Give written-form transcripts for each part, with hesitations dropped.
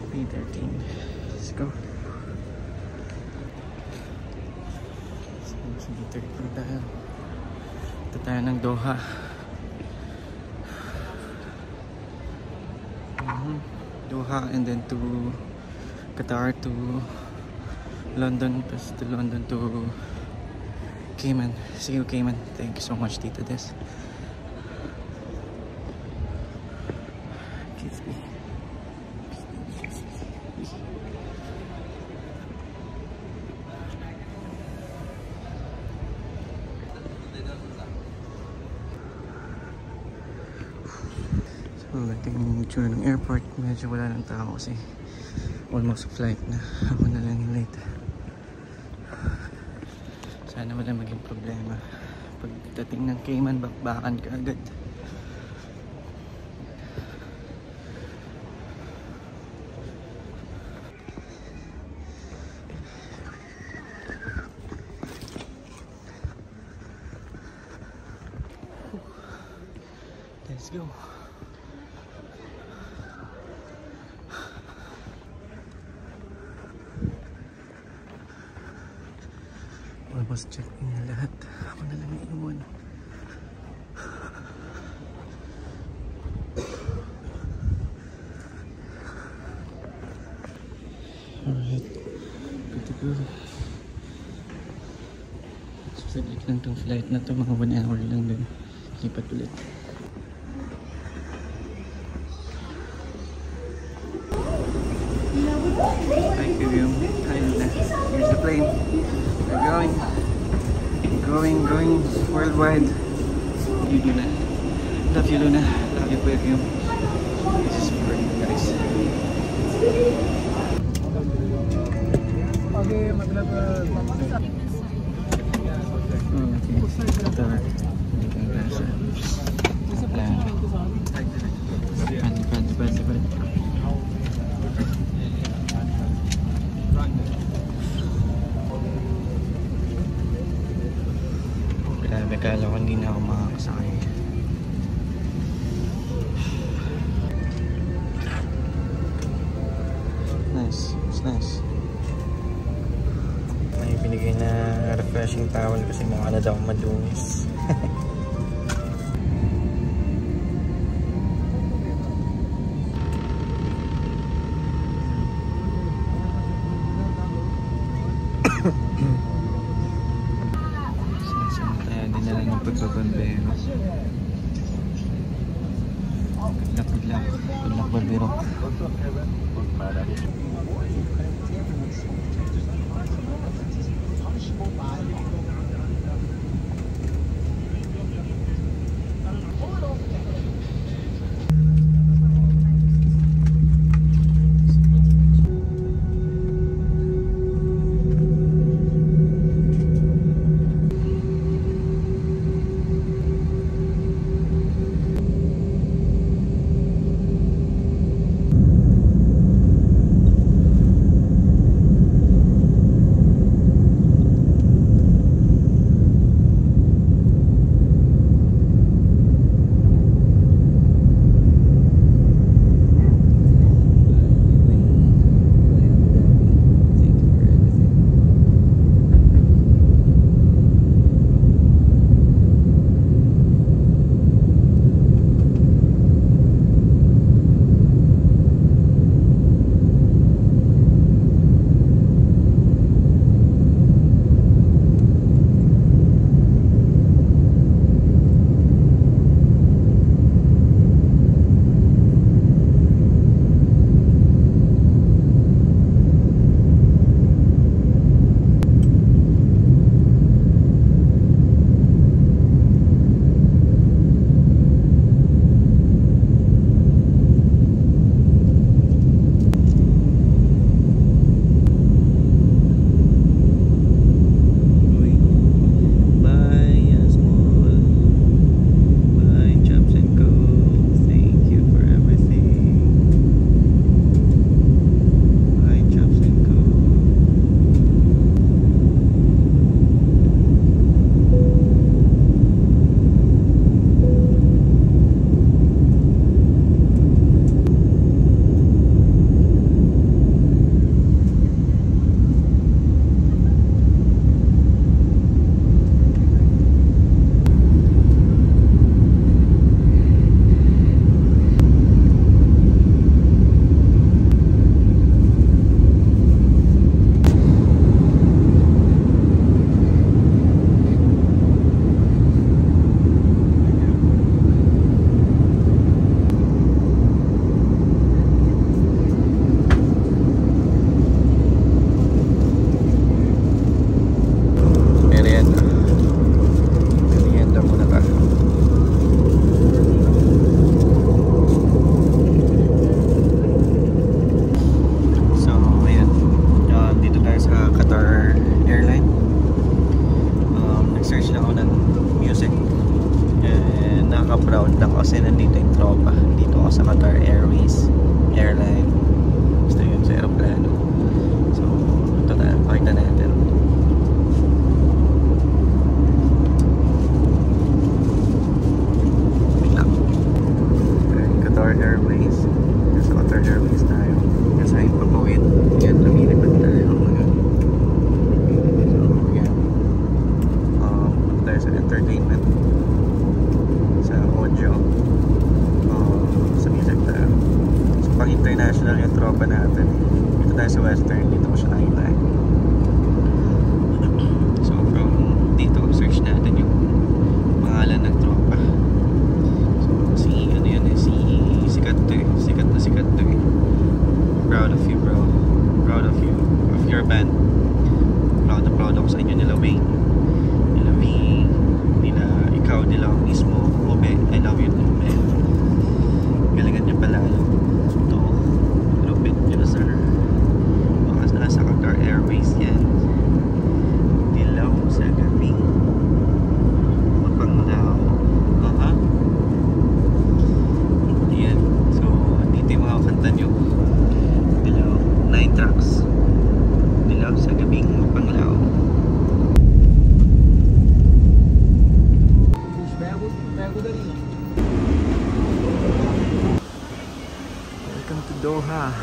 3:13. Let's go. So, dito tayo. Ito tayo ng Doha. Doha and then to Qatar to London, plus to London to Cayman. See you, Cayman. Thank you so much, Tita Des. Kids me. So, ito yung itsura ng airport. Medyo wala ng tao kasi almost flight na. Ako na lang yung late. Sana wala maging problema. Pagdating ng Cayman, bakbakan ka agad. Let's go. Almost check in na lahat. Ako na lang iiwan. Alright. Good to go. Saglit lang tong flight na to. Mga 1 hour lang din. Lipat ulit. Thank you. Here's the plane. We're going worldwide. You Luna. Love you, Luna. Love you, Perfume. This is for you guys. Kala ko hindi na ako makakasakay. Nice. It's nice. May binigay na refreshing towel kasi mukha na daw madungis. Pagbabambero. Good luck, Barbero. international yung tropa natin. Dito tayo sa Western, dito ko siya nakita eh. So from dito, search natin yung pangalan ng tropa. So si ano yun eh, sikat to eh. Sikat to eh. Proud of you bro. Proud of you. Of your band. Proud ako sa inyo nila Wayne. Nila V. Nila ikaw, nila ako mismo. Obe, I love you too man. Galingan niya pala. Ito. Lupit nyo sir. Baka nasa Qatar Airways yan. Dilaw sa gabi. Mapanglaw. Yan. So, dito yung mga kanta nyo. Dilaw. 9 tracks. Dilaw sa gabing mapanglaw. Welcome to Doha.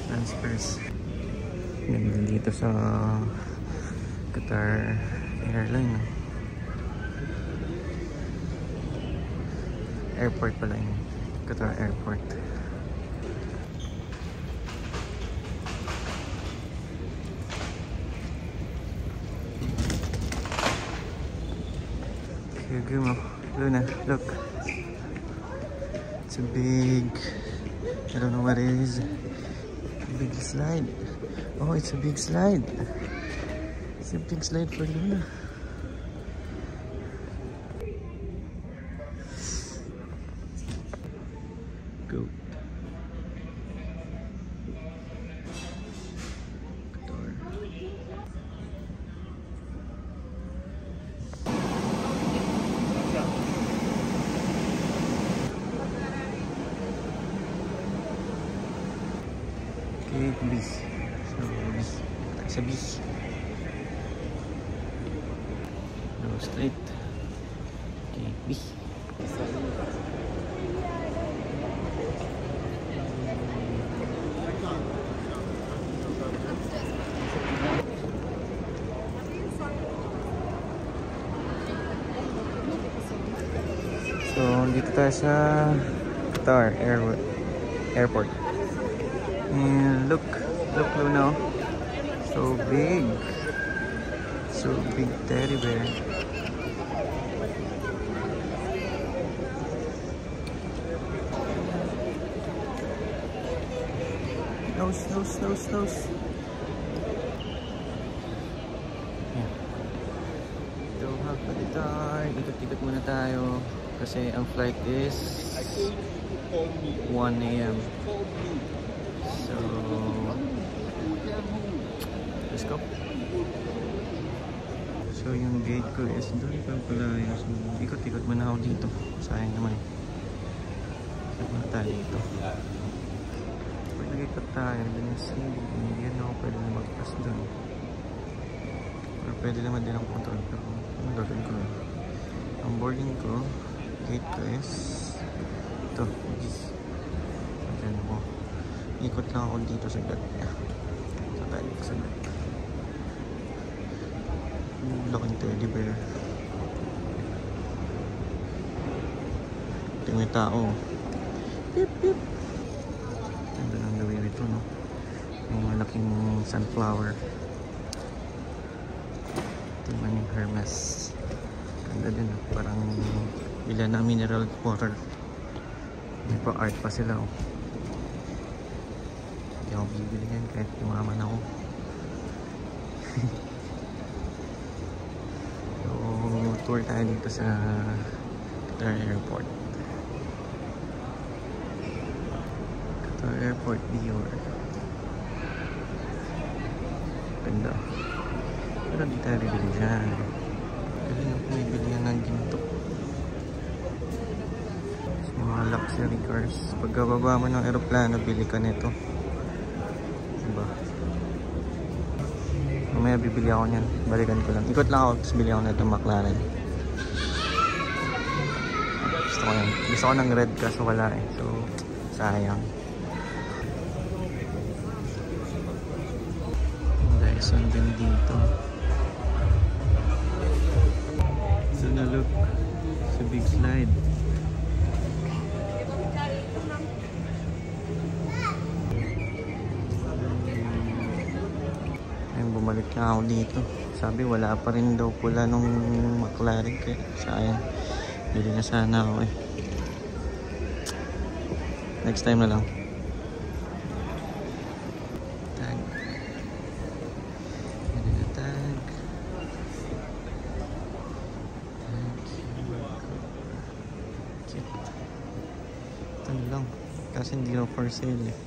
Transfers. Ganda dito sa Qatar Airline. Airport pala yun. Qatar Airport. Luna, look. It's a big, I don't know what it is. A big slide. Oh, it's a big slide. It's a big slide for Luna. Go. Bis. So, bis. Sa bis. Go straight. Okay, bis. So, dito tayo sa Qatar Airport. And look Luna, so big teddy bear. Nose. Yeah. Doha pa dito. Ikot-ikot muna tayo kasi ang flight is 1 AM. So, let's go. So, yung gate ko is doon pa pala. So, ikot-ikot muna ako dito. Sayang naman. Ikot muna tayo dito. Pag nag-ikot tayo, dun yung CV. Hindi ako pwede na mag-pass doon. Or pwede naman din ang control. Pero, ano gagawin ko? Ang boarding ko, gate ko is ito. Ayan ako. Ikot lang ako dito sa gate niya. So tayo dito sa gate. Laking teddy bear. Ito may tao. Pip pip. Ganda ng gawin ito, no? Yung malaking sunflower. Ito yung Hermes. Ganda din, no? Parang bila na mineral water. May pa-art pa sila, oh. Hindi ako bibili yan kahit yumaman ako. So, tour tayo dito sa Qatar Airport. Qatar Airport, Dior. Ganda. Pero di tayo bibili dyan. Kasi nung pinibili yan ng ginto. Yung mga luxury cars. Pagkababa mo ng aeroplano, bili ka nito. Diba? Mamaya bibili ako niyan. Balikan ko lang. Ikot lang ako, tapos bili ako na itong McLaren. Gusto ko yan. Gusto ko ng red kaso wala eh. So, sayang. Dyson din dito. So, na look sa big slide. bumalik na ako dito. Sabi wala pa rin daw pula nung McLaren, kaya sayang. Bili na sana ako eh. Next time na lang. Tag. Bili na tag. Ito na lang. Kasi hindi na for sale eh.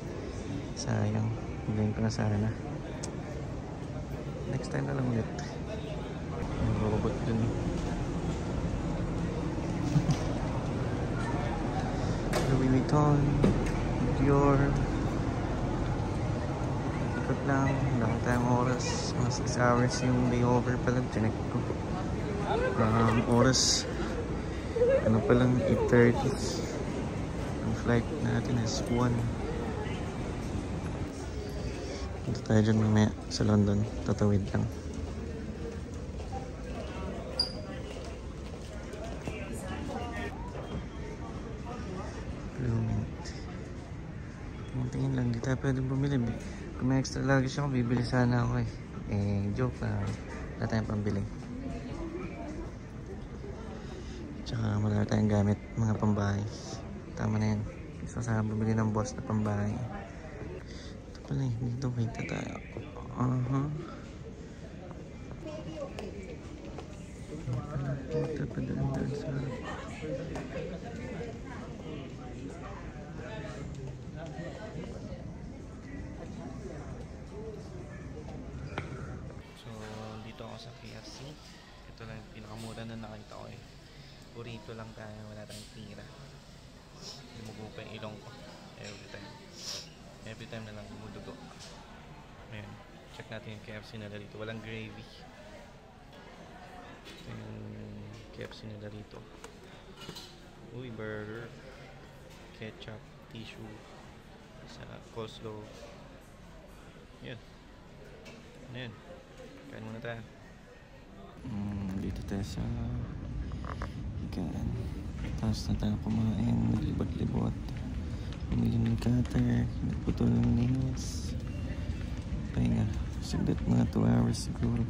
Sayang. Bilhin ko na sana. Next time na lang ulit. Ang robot dun. Louis Vuitton. Dior. Ikot lang. Lang tayong oras. Mga 6 hours yung layover pala. Tinek ko. Oras. Ano palang 8:30. Ang flight natin is 1. Punta tayo dyan mamaya sa London. Tatawid lang. Blue Mint. Tingin lang. Di tayo pwedeng bumili. Kung may extra luggage ako, bibili sana ako eh. Joke na. Wala tayong pambili. Tsaka wala tayong gamit. Mga pambahay. Tama na yan. Gusto sana bumili ng boss na pambahay. Pala eh, dito kita tayo. Ito pa daan sa so, dito ako sa KFC. Ito lang yung pinakamura na nakita ko eh. Burrito lang tayo, wala tayong tira. Lumugo pa yung ilong ko every time na lang bumudugo. Ayan, check natin yung KFC nila dito. Walang gravy. Ito yung KFC nila dito. Uy, burger, ketchup, tissue, sa coleslaw. Yan. Ano yan? Kain muna tayo. Dito tayo sa higaan. Tapos na tayo kumain, naglibot-libot. Pumili ng cutter, nagputol ng nails. Pahinga. Sagdat mga 2 hours siguro.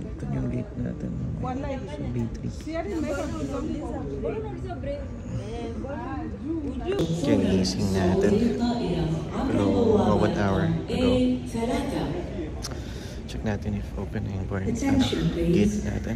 Ito yung gate natin. Sa B3. Kagising natin. Pero bawat hour ago. Check natin if open na yung gate natin.